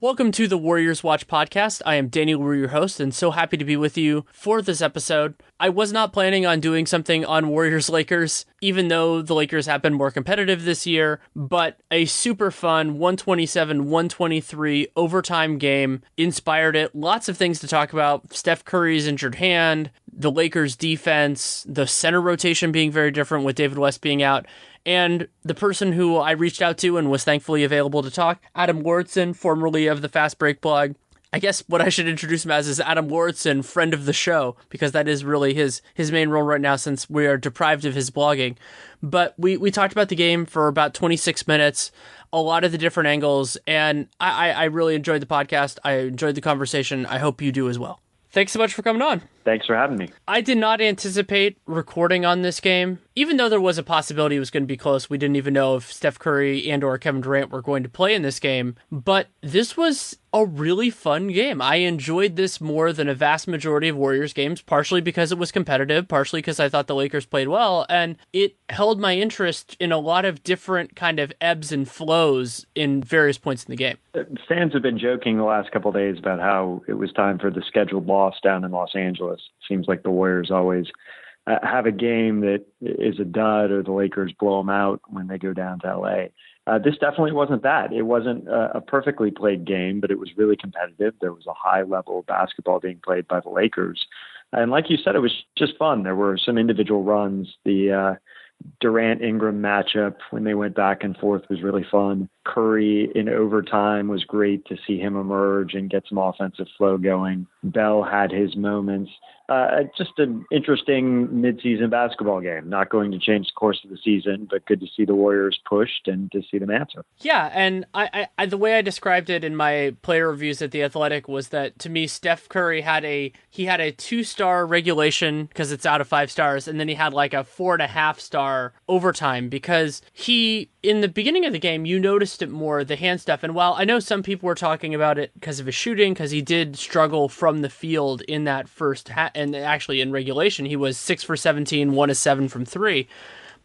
Welcome to the Warriors Watch podcast. I am Danny Leroux, your host, and so happy to be with you for this episode. I was not planning on doing something on Warriors-Lakers, even though the Lakers have been more competitive this year, but a super fun 127-123 overtime game inspired it. Lots of things to talk about. Steph Curry's injured hand, the Lakers' defense, the center rotation being very different with David West being out, and the person who I reached out to and was thankfully available to talk, Adam Lauridsen, formerly of the Fast Break blog. I guess what I should introduce him as is Adam Lauridsen, friend of the show, because that is really his main role right now since we are deprived of his blogging. But we talked about the game for about 26 minutes, a lot of the different angles, and I really enjoyed the podcast. I enjoyed the conversation. I hope you do as well. Thanks so much for coming on. Thanks for having me. I did not anticipate recording on this game, even though there was a possibility it was going to be close. We didn't even know if Steph Curry and or Kevin Durant were going to play in this game, but this was a really fun game. I enjoyed this more than a vast majority of Warriors games, partially because it was competitive, partially because I thought the Lakers played well, and it held my interest in a lot of different kind of ebbs and flows in various points in the game. Fans have been joking the last couple of days about how it was time for the scheduled loss down in Los Angeles. Seems like the Warriors always have a game that is a dud or the Lakers blow them out when they go down to LA. This definitely wasn't that. It wasn't a perfectly played game, but it was really competitive. There was a high level of basketball being played by the Lakers. And like you said, it was just fun. There were some individual runs. The Durant-Ingram matchup when they went back and forth was really fun. Curry in overtime was great to see him emerge and get some offensive flow going. Bell had his moments. Just an interesting midseason basketball game. Not going to change the course of the season, but good to see the Warriors pushed and to see them answer. Yeah, and I the way I described it in my player reviews at The Athletic was that, to me, Steph Curry had a 2-star regulation because it's out of 5 stars, and then he had like a 4.5-star overtime because he, in the beginning of the game, you noticed it more, the hand stuff. And while I know some people were talking about it because of his shooting, because he did struggle from the field in that first and actually in regulation, he was 6 for 17, 1 of 7 from 3.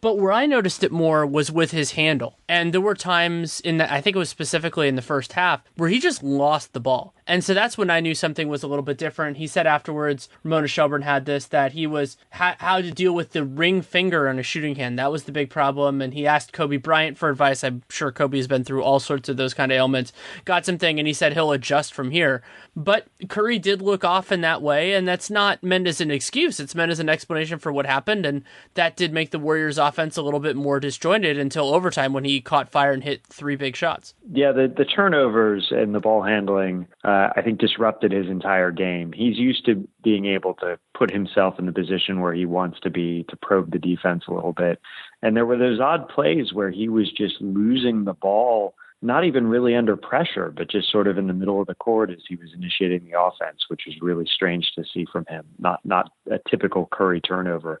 But where I noticed it more was with his handle. And there were times I think it was specifically in the first half, where he just lost the ball. And so that's when I knew something was a little bit different. He said afterwards, Ramona Shelburne had this, that he was how to deal with the ring finger on a shooting hand. That was the big problem. And he asked Kobe Bryant for advice. I'm sure Kobe has been through all sorts of those kind of ailments. Got something, and he said he'll adjust from here. But Curry did look off in that way, and that's not meant as an excuse. It's meant as an explanation for what happened, and that did make the Warriors' offense a little bit more disjointed until overtime when he caught fire and hit 3 big shots. Yeah, the turnovers and the ball handling, I think, disrupted his entire game. He's used to being able to put himself in the position where he wants to be, to probe the defense a little bit. And there were those odd plays where he was just losing the ball, not even really under pressure, but just sort of in the middle of the court as he was initiating the offense, which was really strange to see from him. Not a typical Curry turnover.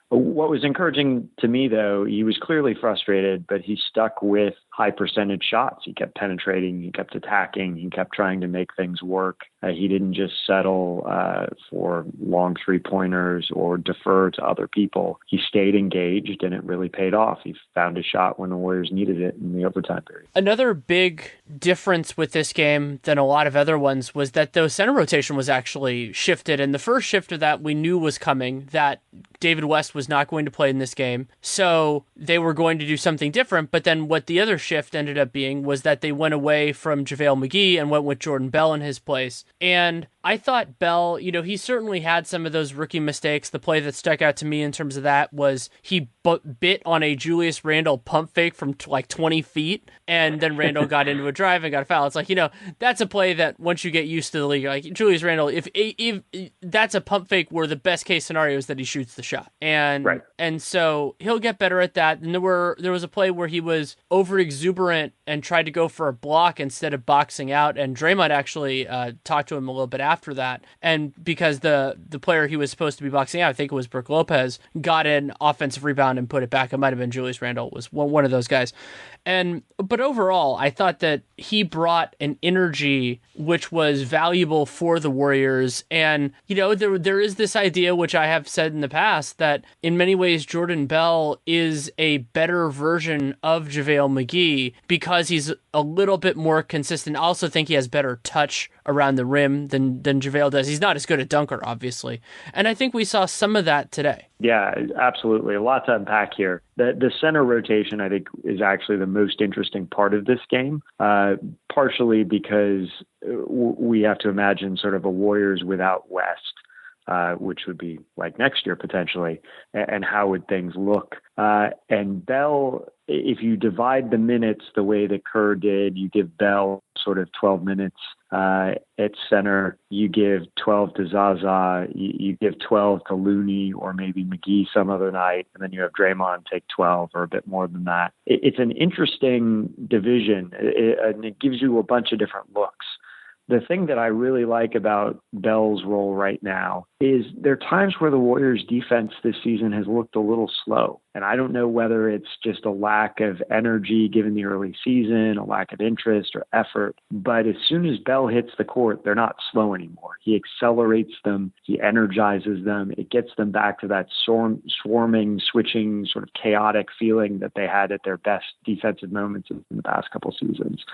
What was encouraging to me, though, he was clearly frustrated, but he stuck with high percentage shots. He kept penetrating, he kept attacking, he kept trying to make things work. He didn't just settle for long 3-pointers or defer to other people. He stayed engaged, and it really paid off. He found a shot when the Warriors needed it in the overtime period. Another big difference with this game than a lot of other ones was that the center rotation was actually shifted, and the first shift of that we knew was coming, that David West was not going to play in this game, so they were going to do something different. But then what the other shift ended up being was that they went away from JaVale McGee and went with Jordan Bell in his place. And I thought Bell, he certainly had some of those rookie mistakes. The play that stuck out to me in terms of that was he bit on a Julius Randle pump fake from like 20 feet, and then Randle got into a drive and got a foul. It's like, that's a play that once you get used to the league, like Julius Randle, if that's a pump fake where the best case scenario is that he shoots the shot. And right. And so he'll get better at that. And there was a play where he was over exuberant and tried to go for a block instead of boxing out. And Draymond actually talked to him a little bit after after that. And because the player he was supposed to be boxing out, I think it was Brook Lopez, got an offensive rebound and put it back. It might have been Julius Randle, was one of those guys. But overall, I thought that he brought an energy which was valuable for the Warriors. And, there is this idea, which I have said in the past, that in many ways, Jordan Bell is a better version of JaVale McGee because he's a little bit more consistent. I also think he has better touch around the rim than JaVale does. He's not as good a dunker, obviously. And I think we saw some of that today. Yeah, absolutely. A lot to unpack here. The center rotation, I think, is actually the most interesting part of this game, partially because we have to imagine sort of a Warriors without West, which would be like next year potentially, and how would things look? And Bell, if you divide the minutes the way that Kerr did, you give Bell sort of 12 minutes at center, you give 12 to Zaza, you give 12 to Looney or maybe McGee some other night, and then you have Draymond take 12 or a bit more than that. It's an interesting division, and it gives you a bunch of different looks. The thing that I really like about Bell's role right now is there are times where the Warriors defense this season has looked a little slow. And I don't know whether it's just a lack of energy given the early season, a lack of interest or effort. But as soon as Bell hits the court, they're not slow anymore. He accelerates them. He energizes them. It gets them back to that swarming, switching, sort of chaotic feeling that they had at their best defensive moments in the past couple seasons.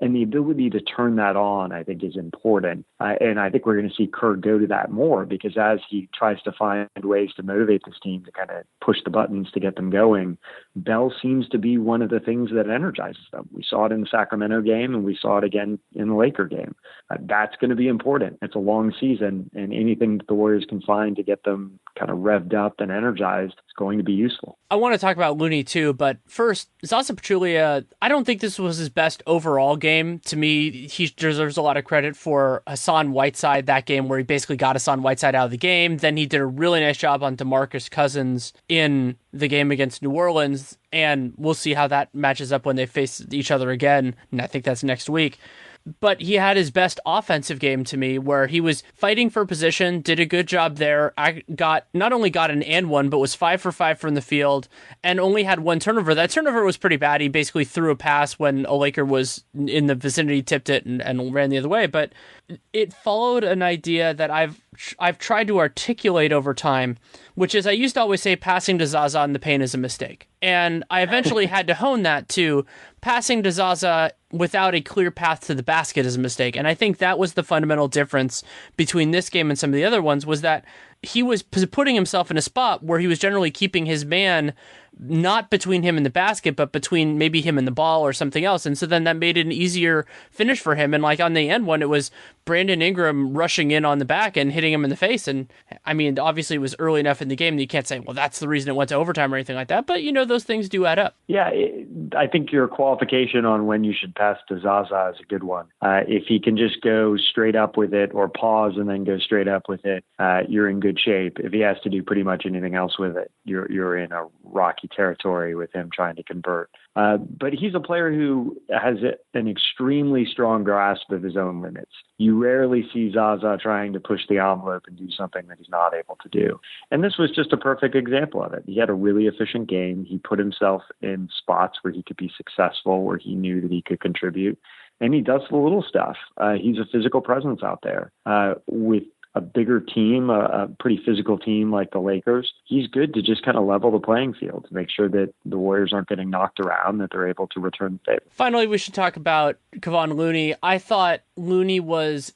And the ability to turn that on, I think, is important. And I think we're going to see Kerr go to that more because as he tries to find ways to motivate this team to kind of push the buttons to get them going, Bell seems to be one of the things that energizes them. We saw it in the Sacramento game and we saw it again in the Laker game. That's going to be important. It's a long season, and anything that the Warriors can find to get them kind of revved up and energized is going to be useful. I want to talk about Looney too, but first, Zaza Pachulia, I don't think this was his best overall game. To me, he deserves a lot of credit for Hassan Whiteside, that game where he basically got Hassan Whiteside out of the game. Then he did a really nice job on DeMarcus Cousins in the game against New Orleans, and we'll see how that matches up when they face each other again, and I think that's next week. But he had his best offensive game to me, where he was fighting for position, did a good job there. I not only got an and one, but was 5 for 5 from the field and only had one turnover. That turnover was pretty bad. He basically threw a pass when a Laker was in the vicinity, tipped it, and ran the other way. But it followed an idea that I've tried to articulate over time, which is I used to always say passing to Zaza in the paint is a mistake. And I eventually had to hone that to passing to Zaza without a clear path to the basket is a mistake. And I think that was the fundamental difference between this game and some of the other ones, was that he was putting himself in a spot where he was generally keeping his man not between him and the basket, but between maybe him and the ball or something else. And so then that made it an easier finish for him. And like on the end one, it was Brandon Ingram rushing in on the back and hitting him in the face. And I mean, obviously it was early enough in the game that you can't say, well, that's the reason it went to overtime or anything like that. But, those things do add up. Yeah, I think your qualification on when you should pass to Zaza is a good one. If he can just go straight up with it or pause and then go straight up with it, you're in good shape. If he has to do pretty much anything else with it, you're in a rocky territory with him trying to convert. But he's a player who has an extremely strong grasp of his own limits. You rarely see Zaza trying to push the envelope and do something that he's not able to do. And this was just a perfect example of it. He had a really efficient game. He put himself in spots where he could be successful, where he knew that he could contribute. And he does the little stuff. He's a physical presence out there with a bigger team, a pretty physical team like the Lakers. He's good to just kind of level the playing field to make sure that the Warriors aren't getting knocked around, that they're able to return the favor. Finally, we should talk about Kevon Looney. I thought Looney was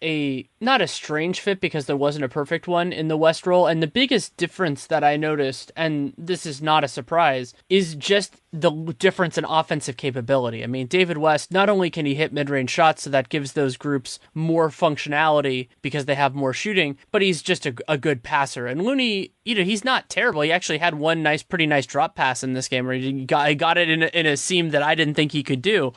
not a strange fit because there wasn't a perfect one in the West role. And the biggest difference that I noticed, and this is not a surprise, is just the difference in offensive capability. I mean, David West, not only can he hit mid-range shots, so that gives those groups more functionality because they have more shooting, but he's just a good passer. And Looney, he's not terrible. He actually had one pretty nice drop pass in this game where he got it in a seam that I didn't think he could do.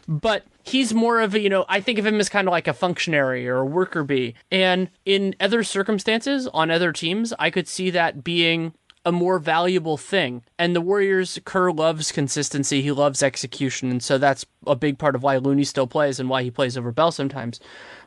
But he's more of I think of him as kind of like a functionary or a worker bee. And in other circumstances on other teams, I could see that being a more valuable thing. And the Warriors, Kerr loves consistency. He loves execution. And so that's a big part of why Looney still plays and why he plays over Bell sometimes.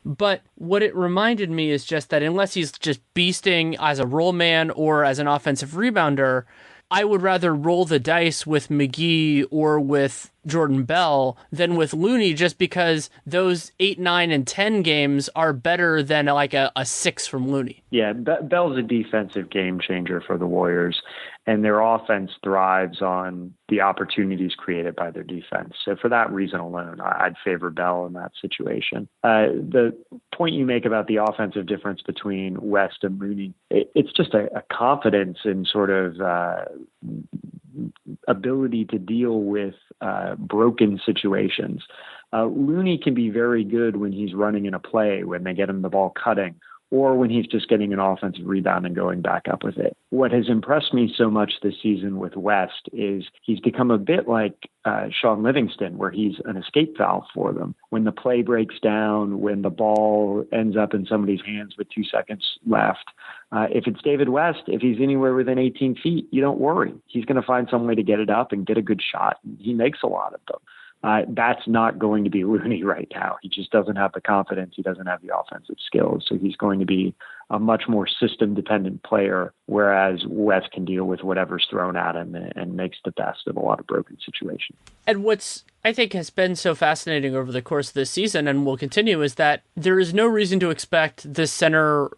But what it reminded me is just that unless he's just beasting as a roll man or as an offensive rebounder, I would rather roll the dice with McGee or with Jordan Bell than with Looney, just because those 8, 9, and 10 games are better than like a 6 from Looney. Yeah, Bell's a defensive game changer for the Warriors, and their offense thrives on the opportunities created by their defense. So for that reason alone, I'd favor Bell in that situation. The point you make about the offensive difference between West and Looney, it's just a confidence in sort of ability to deal with broken situations. Looney can be very good when he's running in a play, when they get him the ball cutting, or when he's just getting an offensive rebound and going back up with it. What has impressed me so much this season with West is he's become a bit like Sean Livingston, where he's an escape valve for them. When the play breaks down, when the ball ends up in somebody's hands with 2 seconds left, if it's David West, if he's anywhere within 18 feet, you don't worry. He's going to find some way to get it up and get a good shot. He makes a lot of them. That's not going to be Looney right now. He just doesn't have the confidence. He doesn't have the offensive skills. So he's going to be a much more system-dependent player, whereas West can deal with whatever's thrown at him and makes the best of a lot of broken situations. And what's, I think, has been so fascinating over the course of this season and will continue is that there is no reason to expect this center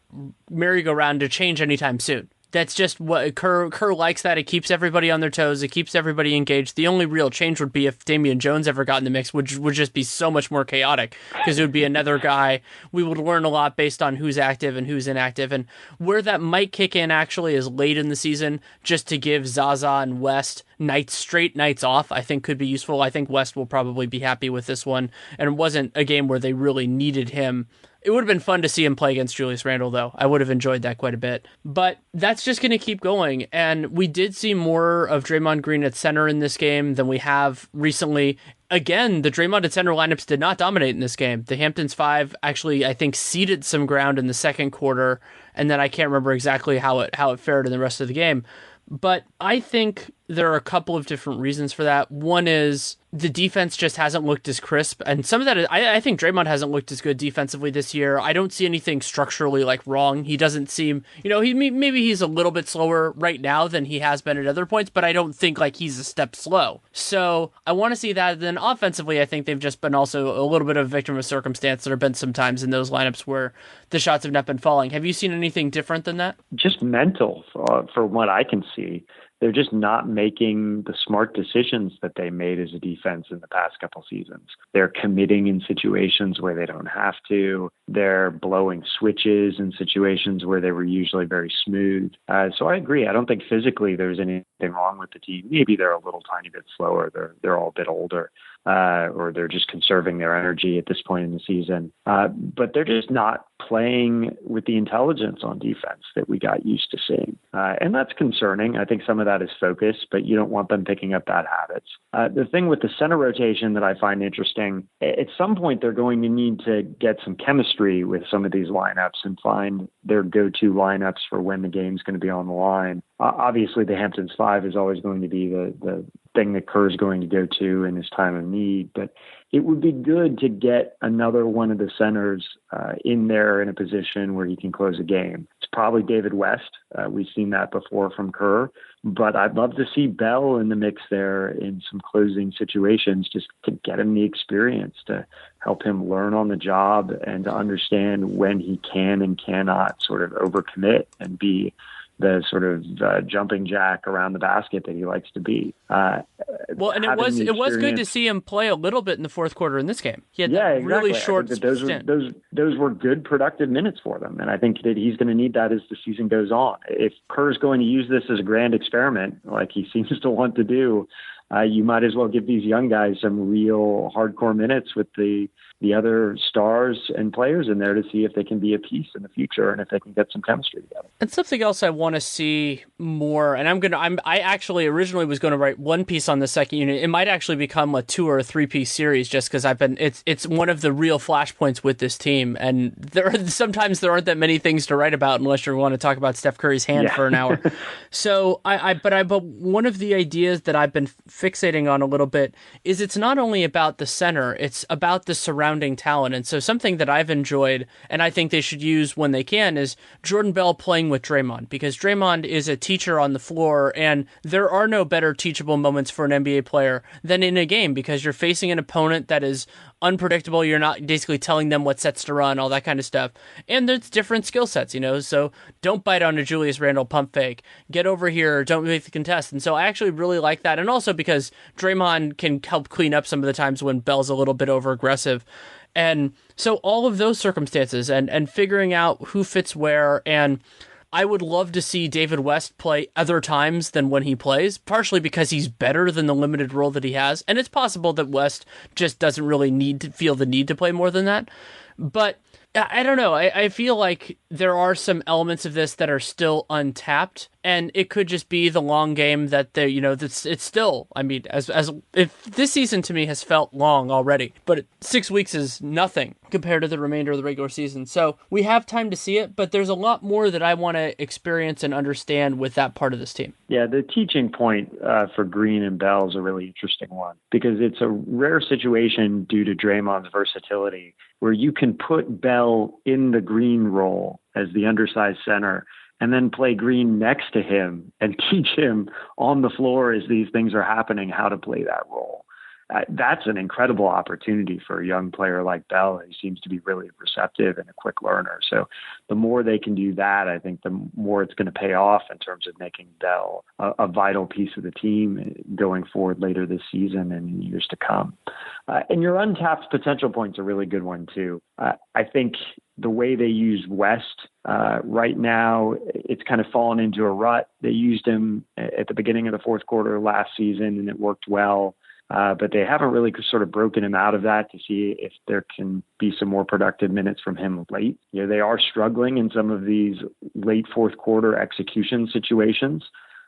merry-go-round to change anytime soon. That's just what Kerr likes. That it keeps everybody on their toes. It keeps everybody engaged. The only real change would be if Damian Jones ever got in the mix, which would just be so much more chaotic because it would be another guy. We would learn a lot based on who's active and who's inactive. And where that might kick in actually is late in the season, just to give Zaza and West straight nights off, I think could be useful. I think West will probably be happy with this one. And it wasn't a game where they really needed him. It would have been fun to see him play against Julius Randle, though. I would have enjoyed that quite a bit. But that's just going to keep going. And we did see more of Draymond Green at center in this game than we have recently. Again, the Draymond at center lineups did not dominate in this game. The Hamptons 5 actually, I think, ceded some ground in the second quarter. And then I can't remember exactly how it fared in the rest of the game. But I think there are a couple of different reasons for that. One is the defense just hasn't looked as crisp. And some of that is, I think Draymond hasn't looked as good defensively this year. I don't see anything structurally wrong. He doesn't seem, maybe he's a little bit slower right now than he has been at other points, but I don't think he's a step slow. So I want to see that. Then offensively, I think they've just been also a little bit of a victim of circumstance. There have been some times in those lineups where the shots have not been falling. Have you seen anything different than that? Just mental, for what I can see. They're just not making the smart decisions that they made as a defense in the past couple seasons. They're committing in situations where they don't have to. They're blowing switches in situations where they were usually very smooth. So I agree. I don't think physically there's anything wrong with the team. Maybe they're a little tiny bit slower. They're all a bit older. Or they're just conserving their energy at this point in the season. But they're just not playing with the intelligence on defense that we got used to seeing. And that's concerning. I think some of that is focus, but you don't want them picking up bad habits. The thing with the center rotation that I find interesting, at some point they're going to need to get some chemistry with some of these lineups and find their go-to lineups for when the game's going to be on the line. Obviously, the Hamptons 5 is always going to be the thing that Kerr's going to go to in his time of need, but it would be good to get another one of the centers in there in a position where he can close a game. It's probably David West. We've seen that before from Kerr, but I'd love to see Bell in the mix there in some closing situations just to get him the experience, to help him learn on the job and to understand when he can and cannot sort of overcommit and be the sort of jumping jack around the basket that he likes to be. Well, and it was good to see him play a little bit in the fourth quarter in this game. He had that really short stint. Those were good, productive minutes for them, and I think that he's going to need that as the season goes on. If Kerr's going to use this as a grand experiment, like he seems to want to do, you might as well give these young guys some real hardcore minutes with the other stars and players in there to see if they can be a piece in the future and if they can get some chemistry together. And something else I want to see more, and I actually originally was going to write one piece on the second unit. It might actually become a 2 or a 3-piece series just because it's one of the real flashpoints with this team. And sometimes there aren't that many things to write about unless you want to talk about Steph Curry's hand for an hour. So but one of the ideas that I've been fixating on a little bit is it's not only about the center, it's about the surrounding talent. And so something that I've enjoyed and I think they should use when they can is Jordan Bell playing with Draymond, because Draymond is a teacher on the floor, and there are no better teachable moments for an NBA player than in a game, because you're facing an opponent that is unpredictable. You're not basically telling them what sets to run, all that kind of stuff. And there's different skill sets, so don't bite on a Julius Randle pump fake. Get over here, don't make the contest. And so I actually really like that. And also because Draymond can help clean up some of the times when Bell's a little bit over aggressive. And so all of those circumstances and figuring out who fits where, and I would love to see David West play other times than when he plays, partially because he's better than the limited role that he has. And it's possible that West just doesn't really feel the need to play more than that. But I don't know. I feel like there are some elements of this that are still untapped, and it could just be the long game that it's still. I mean, as if this season to me has felt long already, but 6 weeks is nothing compared to the remainder of the regular season. So we have time to see it, but there's a lot more that I want to experience and understand with that part of this team. Yeah, the teaching point for Green and Bell is a really interesting one, because it's a rare situation due to Draymond's versatility where you can put Bell in the Green role as the undersized center and then play Green next to him and teach him on the floor as these things are happening how to play that role. That's an incredible opportunity for a young player like Bell, who seems to be really receptive and a quick learner. So the more they can do that, I think the more it's going to pay off in terms of making Bell a vital piece of the team going forward later this season and in years to come. And your untapped potential point's a really good one too. I think the way they use West right now, it's kind of fallen into a rut. They used him at the beginning of the fourth quarter last season, and it worked well. But they haven't really sort of broken him out of that to see if there can be some more productive minutes from him late. They are struggling in some of these late fourth quarter execution situations.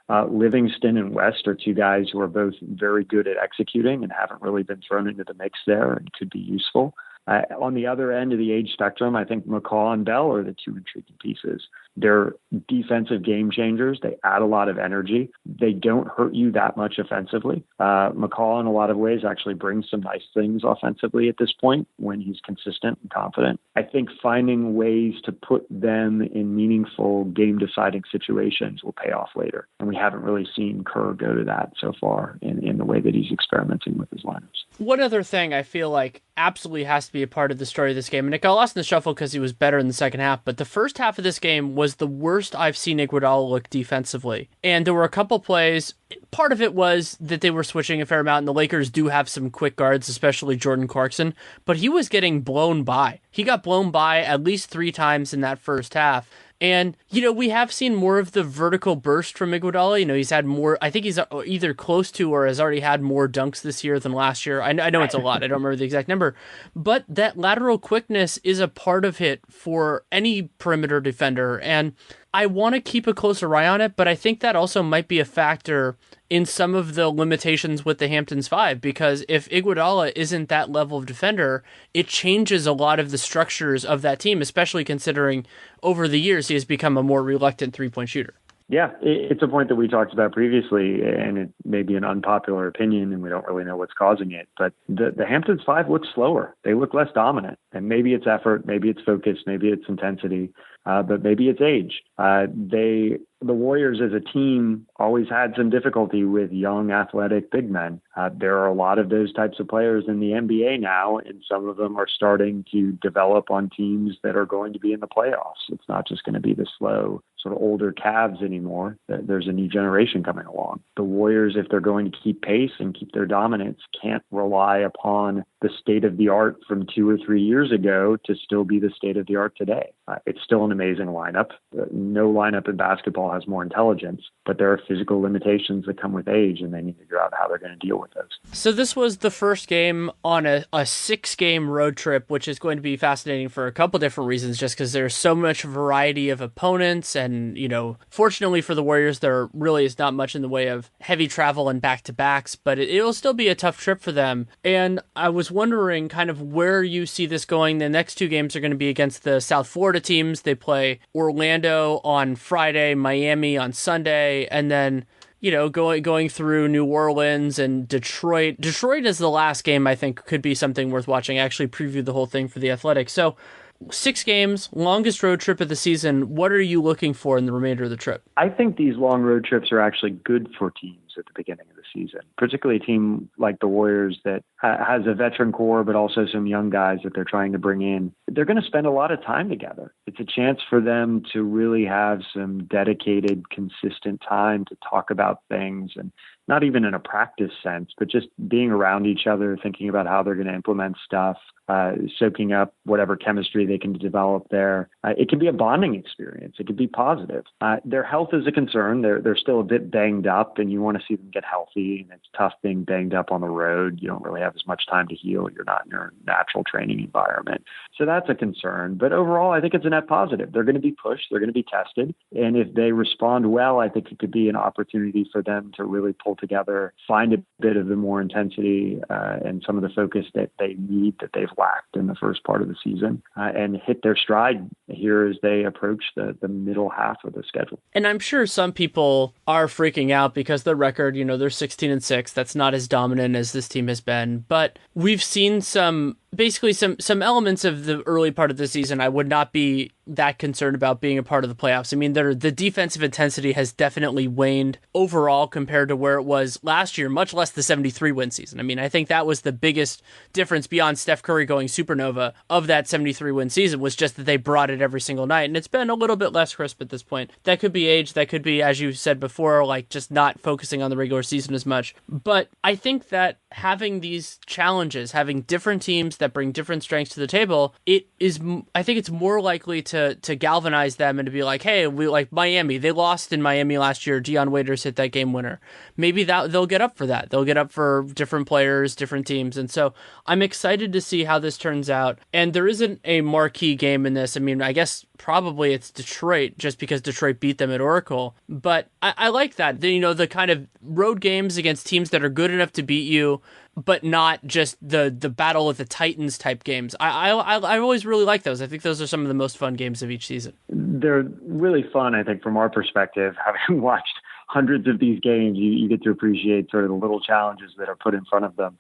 Livingston and West are two guys who are both very good at executing and haven't really been thrown into the mix there and could be useful. On the other end of the age spectrum, I think McCaw and Bell are the two intriguing pieces. They're defensive game changers. They add a lot of energy. They don't hurt you that much offensively. McCaw, in a lot of ways, actually brings some nice things offensively at this point when he's consistent and confident. I think finding ways to put them in meaningful game-deciding situations will pay off later. And we haven't really seen Kerr go to that so far in the way that he's experimenting with his lineups. One other thing I feel like absolutely has to be a part of the story of this game, and it got lost in the shuffle because he was better in the second half, but the first half of this game was the worst I've seen Iguodala look defensively. And there were a couple plays. Part of it was that they were switching a fair amount, and the Lakers do have some quick guards, especially Jordan Clarkson, but he was getting blown by. He got blown by at least 3 times in that first half. And, we have seen more of the vertical burst from Iguodala. He's had more, I think he's either close to or has already had more dunks this year than last year. I know it's a lot. I don't remember the exact number. But that lateral quickness is a part of it for any perimeter defender. And I want to keep a closer eye on it, but I think that also might be a factor in some of the limitations with the Hamptons 5, because if Iguodala isn't that level of defender, it changes a lot of the structures of that team, especially considering over the years he has become a more reluctant three-point shooter. Yeah, it's a point that we talked about previously, and it may be an unpopular opinion, and we don't really know what's causing it. But the Hamptons 5 look slower. They look less dominant. And maybe it's effort, maybe it's focus, maybe it's intensity, but maybe it's age. The Warriors as a team always had some difficulty with young, athletic big men. There are a lot of those types of players in the NBA now, and some of them are starting to develop on teams that are going to be in the playoffs. It's not just going to be the slow, sort of older Cavs anymore. There's a new generation coming along. The Warriors, if they're going to keep pace and keep their dominance, can't rely upon the state of the art from 2 or 3 years ago to still be the state of the art today. It's still an amazing lineup. No lineup in basketball has more intelligence, but there are physical limitations that come with age, and they need to figure out how they're going to deal with those. So this was the first game on a 6-game road trip, which is going to be fascinating for a couple different reasons, just because there's so much variety of opponents. And, fortunately for the Warriors, there really is not much in the way of heavy travel and back-to-backs, but it'll still be a tough trip for them. And I was wondering kind of where you see this going. The next 2 games are going to be against the South Florida teams. They play Orlando on Friday, Miami on Sunday, and then going through New Orleans and Detroit. Detroit is the last game I think could be something worth watching. I actually previewed the whole thing for the Athletic. So 6 games, longest road trip of the season. What are you looking for in the remainder of the trip? I think these long road trips are actually good for teams at the beginning of the season, particularly a team like the Warriors that has a veteran core, but also some young guys that they're trying to bring in. They're going to spend a lot of time together. It's a chance for them to really have some dedicated, consistent time to talk about things, and not even in a practice sense, but just being around each other, thinking about how they're going to implement stuff, soaking up whatever chemistry they can develop there. It can be a bonding experience. It can be positive. Their health is a concern. They're still a bit banged up, and you want to see them get healthy. And it's tough being banged up on the road. You don't really have as much time to heal. You're not in your natural training environment. So that's a concern. But overall, I think it's a net positive. They're going to be pushed. They're going to be tested. And if they respond well, I think it could be an opportunity for them to really pull together, find a bit of the more intensity and some of the focus that they need, that they've lacked in the first part of the season, and hit their stride here as they approach the middle half of the schedule. And I'm sure some people are freaking out because the record, they're 16-6. That's not as dominant as this team has been. But we've seen some elements of the early part of the season I would not be that concerned about being a part of the playoffs. I mean, the defensive intensity has definitely waned overall compared to where it was last year, much less the 73-win season. I mean, I think that was the biggest difference beyond Steph Curry going supernova of that 73-win season, was just that they brought it every single night. And it's been a little bit less crisp at this point. That could be age. That could be, as you said before, like just not focusing on the regular season as much. But I think that having these challenges, having different teams that bring different strengths to the table, I think it's more likely to galvanize them and to be like, hey, we like Miami. They lost in Miami last year. Deion Waiters hit that game winner. Maybe they'll get up for that. They'll get up for different players, different teams. And so I'm excited to see how this turns out. And there isn't a marquee game in this. I mean, I guess probably it's Detroit, just because Detroit beat them at Oracle. But I like that. The kind of road games against teams that are good enough to beat you, but not just the battle of the Titans type games. I always really like those. I think those are some of the most fun games of each season. They're really fun, I think, from our perspective. Having watched hundreds of these games, you get to appreciate sort of the little challenges that are put in front of them.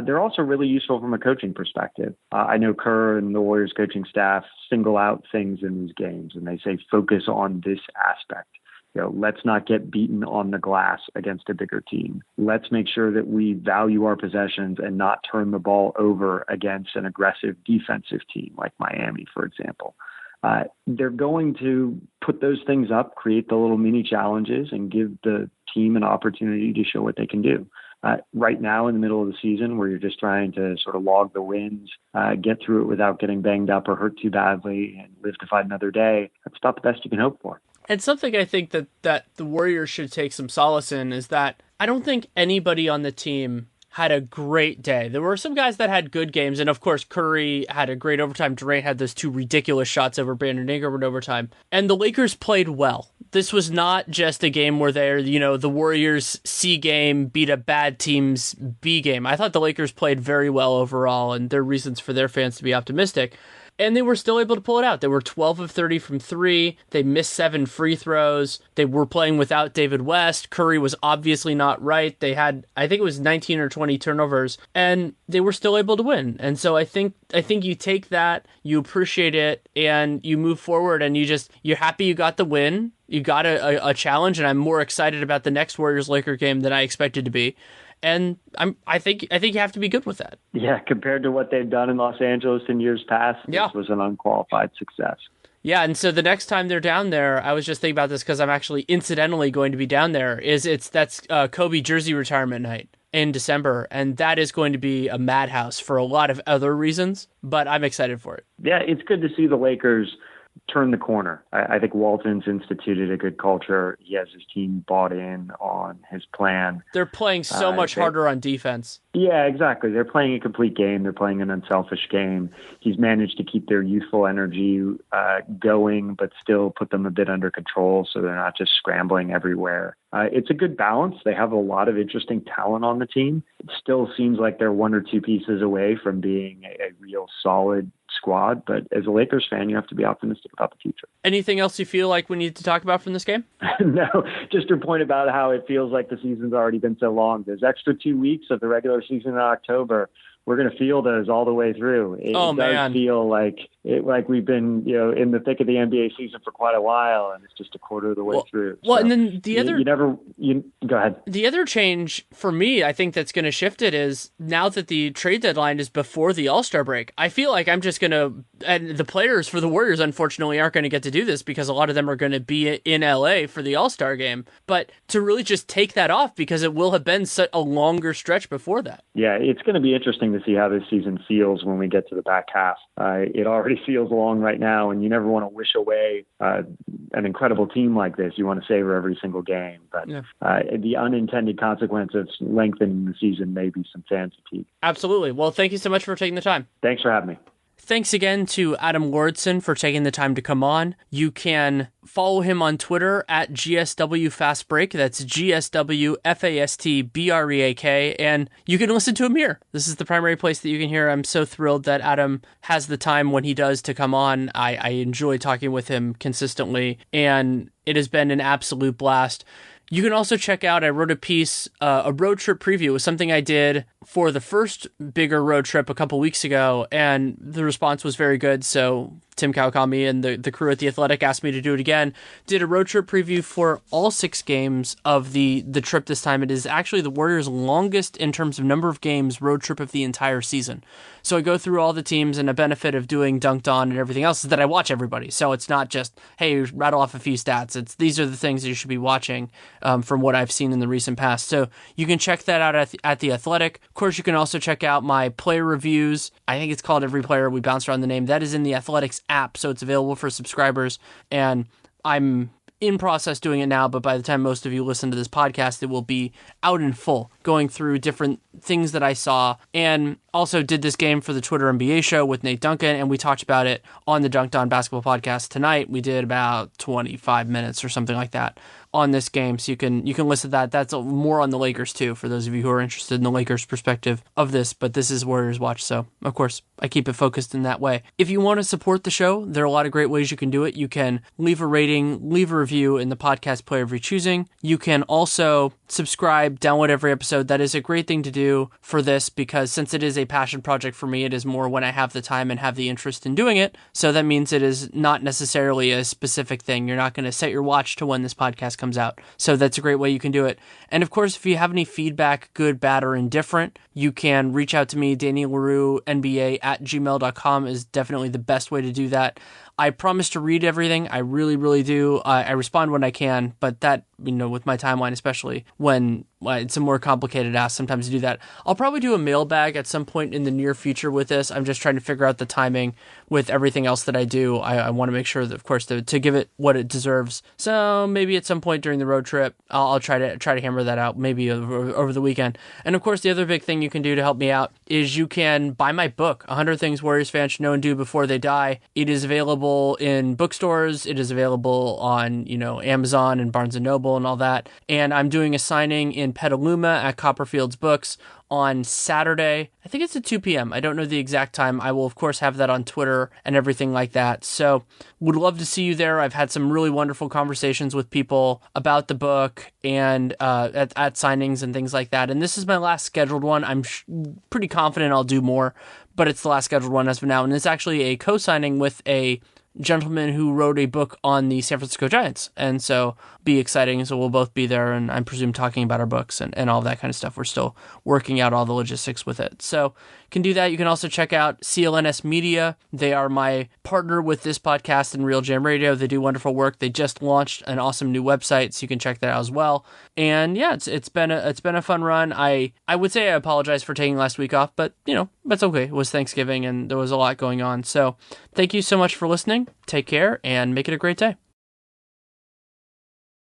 They're also really useful from a coaching perspective. I know Kerr and the Warriors coaching staff single out things in these games, and they say focus on this aspect. Let's not get beaten on the glass against a bigger team. Let's make sure that we value our possessions and not turn the ball over against an aggressive defensive team like Miami, for example. They're going to put those things up, create the little mini challenges, and give the team an opportunity to show what they can do. Right now in the middle of the season, where you're just trying to sort of log the wins, get through it without getting banged up or hurt too badly, and live to fight another day, that's about the best you can hope for. And something I think that the Warriors should take some solace in is that I don't think anybody on the team had a great day. There were some guys that had good games, and of course Curry had a great overtime. Durant had those 2 ridiculous shots over Brandon Ingram in overtime. And the Lakers played well. This was not just a game where the Warriors C game beat a bad team's B game. I thought the Lakers played very well overall, and there are reasons for their fans to be optimistic. And they were still able to pull it out. They were 12 of 30 from 3. They missed 7 free throws. They were playing without David West. Curry was obviously not right. They had, I think it was 19 or 20 turnovers, and they were still able to win. And so I think you take that, you appreciate it, and you move forward, and you're happy you got the win. You got a challenge, and I'm more excited about the next Warriors-Laker game than I expected to be. And I think you have to be good with that. Yeah, compared to what they've done in Los Angeles in years past, This was an unqualified success. Yeah, and so the next time they're down there, I was just thinking about this because I'm actually incidentally going to be down there, that's Kobe jersey retirement night. in December, and that is going to be a madhouse for a lot of other reasons, but I'm excited for it. Yeah, it's good to see the Lakers turn the corner. I think Walton's instituted a good culture. He has his team bought in on his plan. They're playing so much harder on defense. Yeah, exactly. They're playing a complete game. They're playing an unselfish game. He's managed to keep their youthful energy going, but still put them a bit under control so they're not just scrambling everywhere. It's a good balance. They have a lot of interesting talent on the team. It still seems like they're one or two pieces away from being a real solid squad. But as a Lakers fan, you have to be optimistic about the future. Anything else you feel like we need to talk about from this game? No, just your point about how it feels like the season's already been so long. There's extra 2 weeks of the regular season in October. We're going to feel those all the way through. It does feel like we've been, in the thick of the NBA season for quite a while, and it's just a quarter of the way through. Well, so and then the other, go ahead. The other change for me, I think that's going to shift it is now that the trade deadline is before the All-Star break. I feel like I'm just going to, and the players for the Warriors, unfortunately, aren't going to get to do this because a lot of them are going to be in LA for the All-Star game. But to really just take that off because it will have been such a longer stretch before that. Yeah, it's going to be interesting to see how this season feels when we get to the back half. It already feels long right now, and you never want to wish away an incredible team like this. You want to savor every single game. But the unintended consequence of lengthening the season may be some fan fatigue. Absolutely. Well, thank you so much for taking the time. Thanks for having me. Thanks again to Adam Lauridsen for taking the time to come on. You can follow him on Twitter at GSWFastBreak. That's GSWFastBreak. And you can listen to him here. This is the primary place that you can hear. I'm so thrilled that Adam has the time when he does to come on. I enjoy talking with him consistently, and it has been an absolute blast. You can also check out, I wrote a piece, a road trip preview. It was something I did for the first bigger road trip a couple weeks ago, and the response was very good. So Tim Kawakami and the crew at The Athletic asked me to do it again. Did a road trip preview for all 6 games of the trip this time. It is actually the Warriors' longest in terms of number of games road trip of the entire season. So I go through all the teams, and a benefit of doing Dunked On and everything else is that I watch everybody. So it's not just, hey, rattle off a few stats. These are the things that you should be watching from what I've seen in the recent past. So you can check that out at The Athletic. Of course, you can also check out my player reviews. I think it's called Every Player. We bounced around the name. That is in The Athletic's app, so it's available for subscribers. And I'm in process doing it now, but by the time most of you listen to this podcast, it will be out in full, going through different things that I saw, and also did this game for the Twitter NBA show with Nate Duncan, and we talked about it on the Dunked On Basketball podcast tonight. We did about 25 minutes or something like that on this game, so you can listen to that. That's more on the Lakers too, for those of you who are interested in the Lakers perspective of this, but this is Warriors Watch, so of course I keep it focused in that way. If you want to support the show, there are a lot of great ways you can do it. You can leave a rating, leave a review in the podcast player of your choosing. You can also subscribe, download every episode. That is a great thing to do for this, because since it is a passion project for me, it is more when I have the time and have the interest in doing it. So that means it is not necessarily a specific thing. You're not going to set your watch to when this podcast comes out. So that's a great way you can do it. And of course, if you have any feedback, good, bad, or indifferent, you can reach out to me. Danny Leroux, NBA @gmail.com is definitely the best way to do that. I promise to read everything. I really, really do. I respond when I can, but that, with my timeline, especially when it's a more complicated ask, sometimes to do that. I'll probably do a mailbag at some point in the near future with this. I'm just trying to figure out the timing with everything else that I do. I want to make sure that, of course, to give it what it deserves. So maybe at some point during the road trip, I'll try to hammer that out, maybe over the weekend. And of course, the other big thing you can do to help me out is you can buy my book, 100 Things Warriors Fans Should Know and Do Before They Die. It is available in bookstores. It is available on, Amazon and Barnes & Noble and all that. And I'm doing a signing in Petaluma at Copperfield's Books on Saturday. I think it's at 2 p.m. I don't know the exact time. I will, of course, have that on Twitter and everything like that. So would love to see you there. I've had some really wonderful conversations with people about the book and at signings and things like that. And this is my last scheduled one. I'm pretty confident I'll do more, but it's the last scheduled one as of now. And it's actually a co-signing with a gentleman who wrote a book on the San Francisco Giants. And so be exciting. So we'll both be there, and I presume talking about our books and all that kind of stuff. We're still working out all the logistics with it. So can do that. You can also check out CLNS Media. They are my partner with this podcast and Real Jam Radio. They do wonderful work. They just launched an awesome new website, so you can check that out as well. And yeah, it's been a fun run. I would say I apologize for taking last week off, but that's okay. It was Thanksgiving and there was a lot going on. So thank you so much for listening. Take care and make it a great day.